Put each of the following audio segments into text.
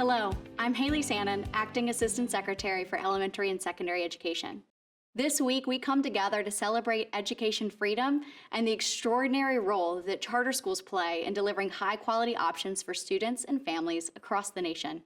Hello, I'm Haley Sannon, Acting Assistant Secretary for Elementary and Secondary Education. This week, we come together to celebrate education freedom and the extraordinary role that charter schools play in delivering high-quality options for students and families across the nation.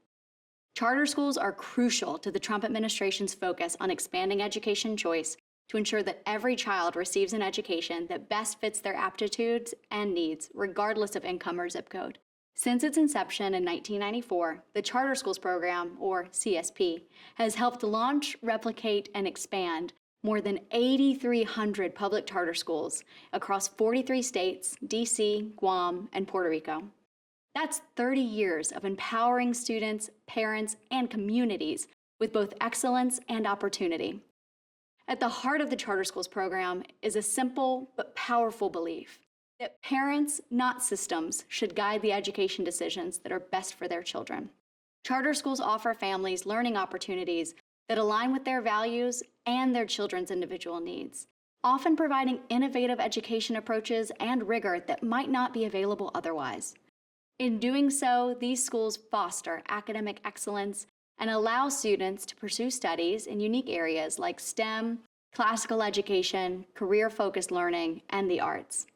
Charter schools are crucial to the Trump administration's focus on expanding education choice to ensure that every child receives an education that best fits their aptitudes and needs, regardless of income or zip code. Since its inception in 1994, the Charter Schools Program, or CSP, has helped launch, replicate, and expand more than 8,300 public charter schools across 43 states, DC, Guam, and Puerto Rico. That's 30 years of empowering students, parents, and communities with both excellence and opportunity. At the heart of the Charter Schools Program is a simple but powerful belief that parents, not systems, should guide the education decisions that are best for their children. Charter schools offer families learning opportunities that align with their values and their children's individual needs, often providing innovative education approaches and rigor that might not be available otherwise. In doing so, these schools foster academic excellence and allow students to pursue studies in unique areas like STEM, classical education, career-focused learning, and the arts.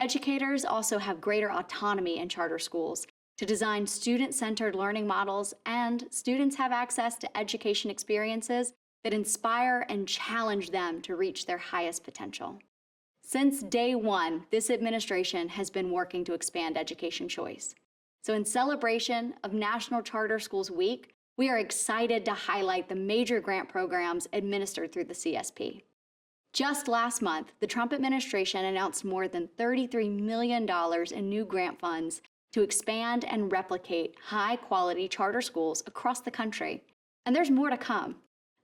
Educators also have greater autonomy in charter schools to design student-centered learning models, and students have access to education experiences that inspire and challenge them to reach their highest potential. Since day one, this administration has been working to expand education choice. So in celebration of National Charter Schools Week, we are excited to highlight the major grant programs administered through the CSP. Just last month, the Trump administration announced more than $33 million in new grant funds to expand and replicate high-quality charter schools across the country. And there's more to come.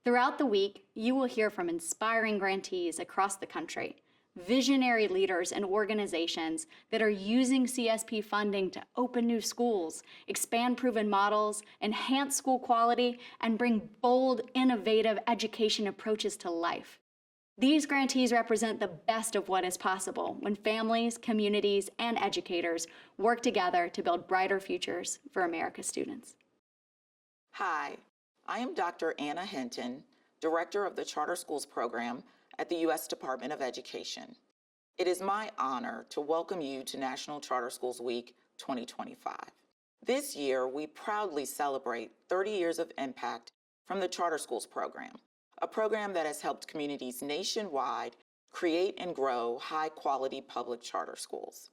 Throughout the week, you will hear from inspiring grantees across the country, visionary leaders and organizations that are using CSP funding to open new schools, expand proven models, enhance school quality, and bring bold, innovative education approaches to life. These grantees represent the best of what is possible when families, communities, and educators work together to build brighter futures for America's students. Hi, I am Dr. Anna Hinton, Director of the Charter Schools Program at the U.S. Department of Education. It is my honor to welcome you to National Charter Schools Week 2025. This year, we proudly celebrate 30 years of impact from the Charter Schools Program, a program that has helped communities nationwide create and grow high-quality public charter schools.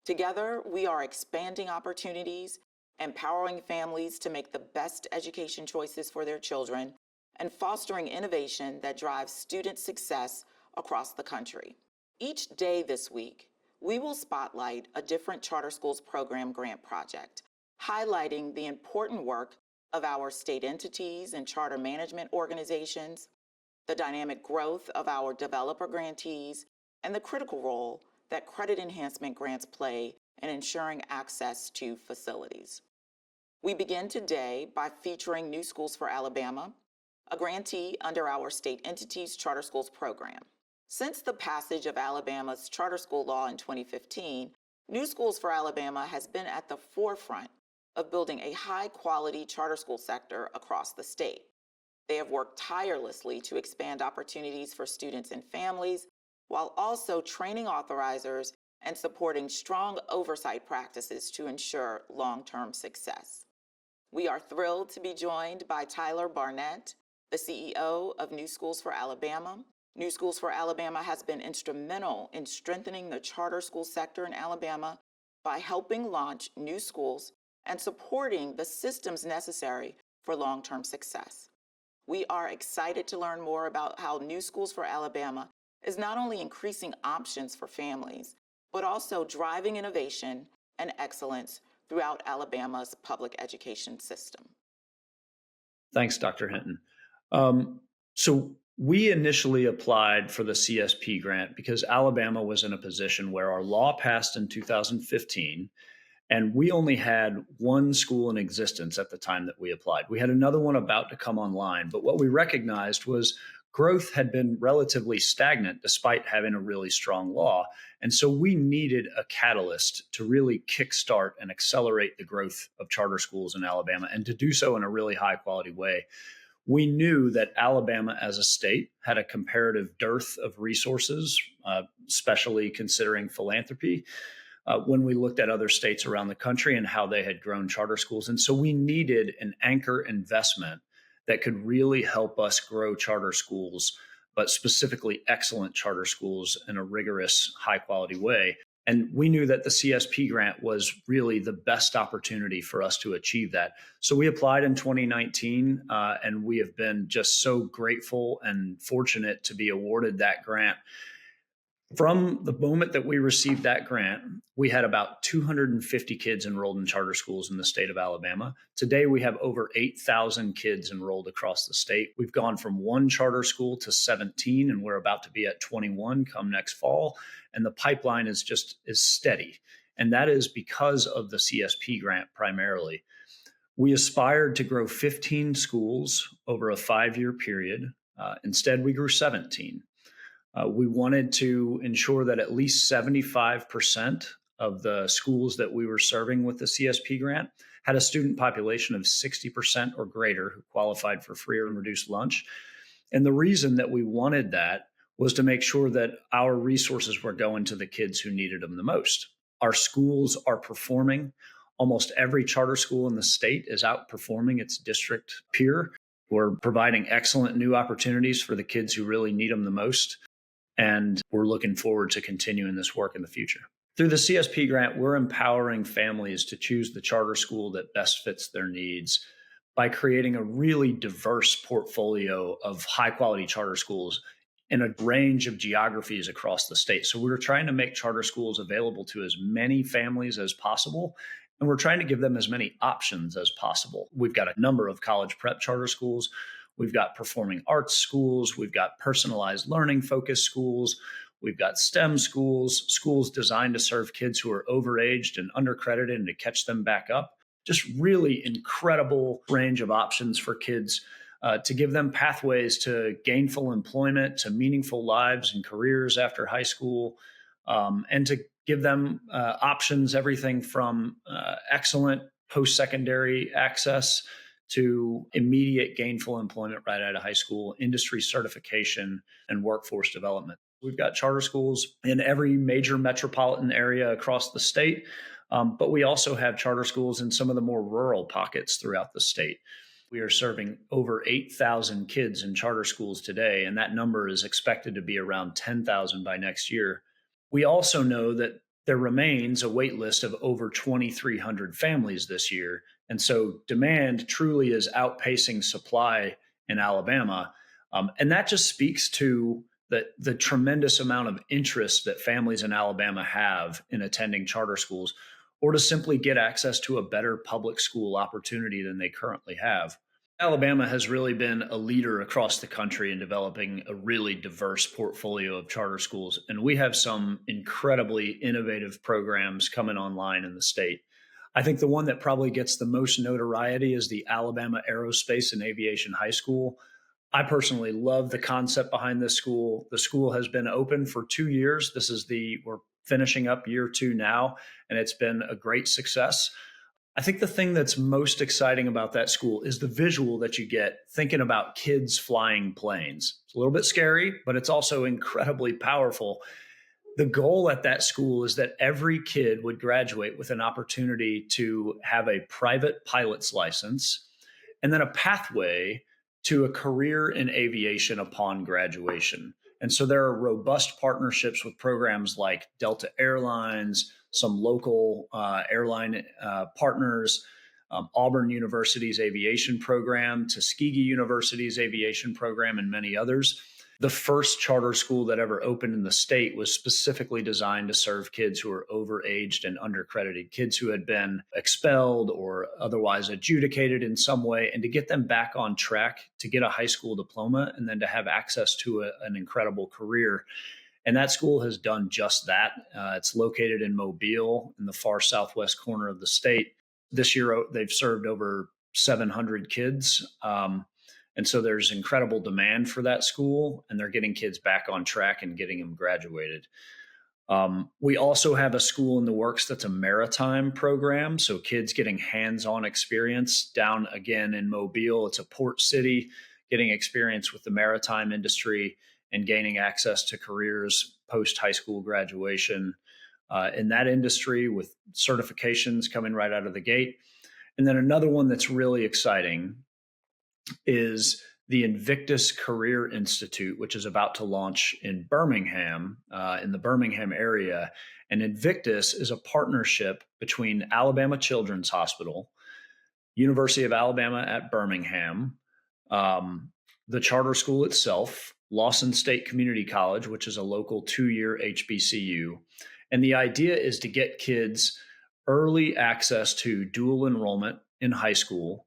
Together, we are expanding opportunities, empowering families to make the best education choices for their children, and fostering innovation that drives student success across the country. Each day this week, we will spotlight a different Charter Schools Program grant project, highlighting the important work of our state entities and charter management organizations, the dynamic growth of our developer grantees, and the critical role that credit enhancement grants play in ensuring access to facilities. We begin today by featuring New Schools for Alabama, a grantee under our state entity's Charter Schools Program. Since the passage of Alabama's charter school law in 2015, New Schools for Alabama has been at the forefront of building a high-quality charter school sector across the state. They have worked tirelessly to expand opportunities for students and families, while also training authorizers and supporting strong oversight practices to ensure long-term success. We are thrilled to be joined by Tyler Barnett, the CEO of New Schools for Alabama. New Schools for Alabama has been instrumental in strengthening the charter school sector in Alabama by helping launch new schools and supporting the systems necessary for long-term success. We are excited to learn more about how New Schools for Alabama is not only increasing options for families, but also driving innovation and excellence throughout Alabama's public education system. Thanks, Dr. Hinton. So we initially applied for the CSP grant because Alabama was in a position where our law passed in 2015, and we only had one school in existence at the time that we applied. We had another one about to come online, but what we recognized was growth had been relatively stagnant despite having a really strong law. And so we needed a catalyst to really kickstart and accelerate the growth of charter schools in Alabama, and to do so in a really high quality way. We knew that Alabama as a state had a comparative dearth of resources, especially considering philanthropy, when we looked at other states around the country and how they had grown charter schools. And so we needed an anchor investment that could really help us grow charter schools, but specifically excellent charter schools in a rigorous, high quality way. And we knew that the CSP grant was really the best opportunity for us to achieve that. So we applied in 2019, and we have been just so grateful and fortunate to be awarded that grant. From the moment that we received that grant, we had about 250 kids enrolled in charter schools in the state of Alabama. Today, we have over 8,000 kids enrolled across the state. We've gone from one charter school to 17, and we're about to be at 21 come next fall. And the pipeline is steady. And that is because of the CSP grant primarily. We aspired to grow 15 schools over a 5-year period. Instead, we grew 17. We wanted to ensure that at least 75% of the schools that we were serving with the CSP grant had a student population of 60% or greater who qualified for free or reduced lunch. And the reason that we wanted that was to make sure that our resources were going to the kids who needed them the most. Our schools are performing. Almost every charter school in the state is outperforming its district peer. We're providing excellent new opportunities for the kids who really need them the most. And we're looking forward to continuing this work in the future. Through the CSP grant, we're empowering families to choose the charter school that best fits their needs by creating a really diverse portfolio of high quality charter schools in a range of geographies across the state. So we're trying to make charter schools available to as many families as possible, and we're trying to give them as many options as possible. We've got a number of college prep charter schools. We've got performing arts schools. We've got personalized learning focused schools. We've got STEM schools, schools designed to serve kids who are overaged and undercredited and to catch them back up. Just really incredible range of options for kids to give them pathways to gainful employment, to meaningful lives and careers after high school, and to give them options, everything from excellent post-secondary access to immediate gainful employment right out of high school, industry certification, and workforce development. We've got charter schools in every major metropolitan area across the state, but we also have charter schools in some of the more rural pockets throughout the state. We are serving over 8,000 kids in charter schools today, and that number is expected to be around 10,000 by next year. We also know that there remains a wait list of over 2,300 families this year. And so demand truly is outpacing supply in Alabama. And that just speaks to the tremendous amount of interest that families in Alabama have in attending charter schools, or to simply get access to a better public school opportunity than they currently have. Alabama has really been a leader across the country in developing a really diverse portfolio of charter schools. And we have some incredibly innovative programs coming online in the state. I think the one that probably gets the most notoriety is the Alabama Aerospace and Aviation High School. I personally love the concept behind this school. The school has been open for 2 years. We're finishing up year 2 now, and it's been a great success. I think the thing that's most exciting about that school is the visual that you get thinking about kids flying planes. It's a little bit scary, but it's also incredibly powerful. The goal at that school is that every kid would graduate with an opportunity to have a private pilot's license and then a pathway to a career in aviation upon graduation. And so there are robust partnerships with programs like Delta Airlines, some local airline partners, Auburn University's aviation program, Tuskegee University's aviation program, and many others. The first charter school that ever opened in the state was specifically designed to serve kids who were overaged and undercredited, kids who had been expelled or otherwise adjudicated in some way, and to get them back on track to get a high school diploma and then to have access to an incredible career. And that school has done just that. It's located in Mobile in the far southwest corner of the state. This year, they've served over 700 kids. And so there's incredible demand for that school, and they're getting kids back on track and getting them graduated. We also have a school in the works that's a maritime program. So kids getting hands-on experience down again in Mobile. It's a port city, getting experience with the maritime industry and gaining access to careers post high school graduation in that industry with certifications coming right out of the gate. And then another one that's really exciting is the Invictus Career Institute, which is about to launch in Birmingham, in the Birmingham area. And Invictus is a partnership between Alabama Children's Hospital, University of Alabama at Birmingham, the charter school itself, Lawson State Community College, which is a local 2-year HBCU. And the idea is to get kids early access to dual enrollment in high school,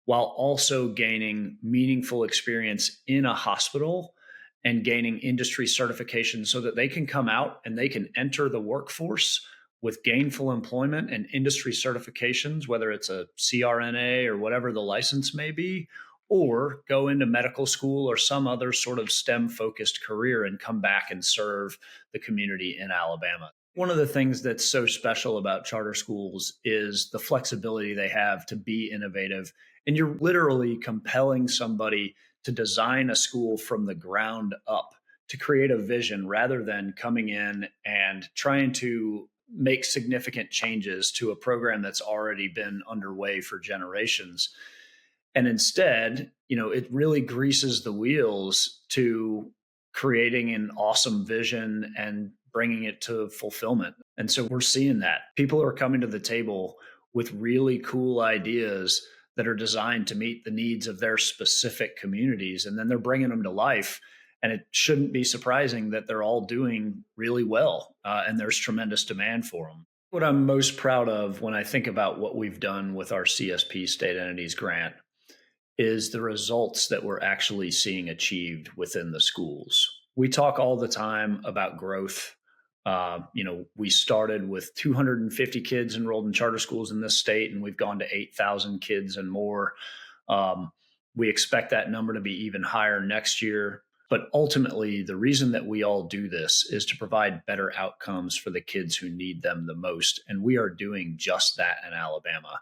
while also gaining meaningful experience in a hospital and gaining industry certification so that they can come out and they can enter the workforce with gainful employment and industry certifications, whether it's a CRNA or whatever the license may be, or go into medical school or some other sort of STEM-focused career and come back and serve the community in Alabama. One of the things that's so special about charter schools is the flexibility they have to be innovative. And you're literally compelling somebody to design a school from the ground up, to create a vision rather than coming in and trying to make significant changes to a program that's already been underway for generations. And instead, it really greases the wheels to creating an awesome vision and bringing it to fulfillment. And so we're seeing that. People are coming to the table with really cool ideas that are designed to meet the needs of their specific communities. And then they're bringing them to life. And it shouldn't be surprising that they're all doing really well. And there's tremendous demand for them. What I'm most proud of when I think about what we've done with our CSP State Entities Grant is the results that we're actually seeing achieved within the schools. We talk all the time about growth. We started with 250 kids enrolled in charter schools in this state, and we've gone to 8,000 kids and more. We expect that number to be even higher next year. But ultimately, the reason that we all do this is to provide better outcomes for the kids who need them the most. And we are doing just that in Alabama.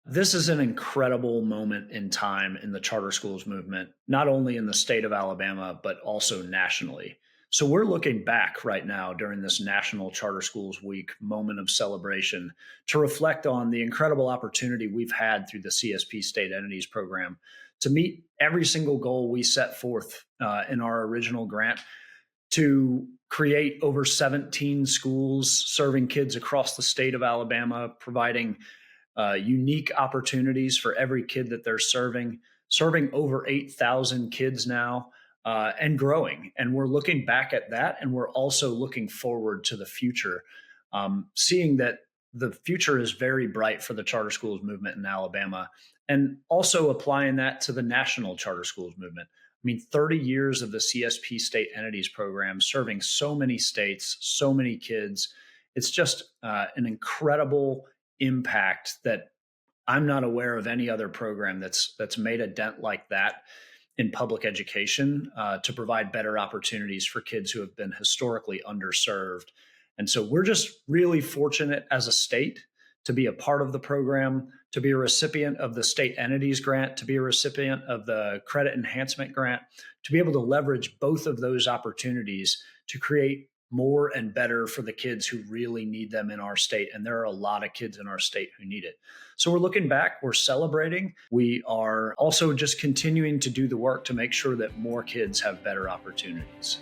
This is an incredible moment in time in the charter schools movement, not only in the state of Alabama, but also nationally. So we're looking back right now during this National Charter Schools Week moment of celebration to reflect on the incredible opportunity we've had through the CSP State Entities Program to meet every single goal we set forth in our original grant, to create over 17 schools serving kids across the state of Alabama, providing unique opportunities for every kid that they're serving over 8,000 kids now. And growing. And we're looking back at that, and we're also looking forward to the future, seeing that the future is very bright for the charter schools movement in Alabama, and also applying that to the national charter schools movement. 30 years of the CSP State Entities Program serving so many states, so many kids. It's just an incredible impact that I'm not aware of any other program that's made a dent like that in public education to provide better opportunities for kids who have been historically underserved. And so we're just really fortunate as a state to be a part of the program, to be a recipient of the State Entities Grant, to be a recipient of the Credit Enhancement Grant, to be able to leverage both of those opportunities to create more and better for the kids who really need them in our state. And there are a lot of kids in our state who need it. So we're looking back, we're celebrating. We are also just continuing to do the work to make sure that more kids have better opportunities.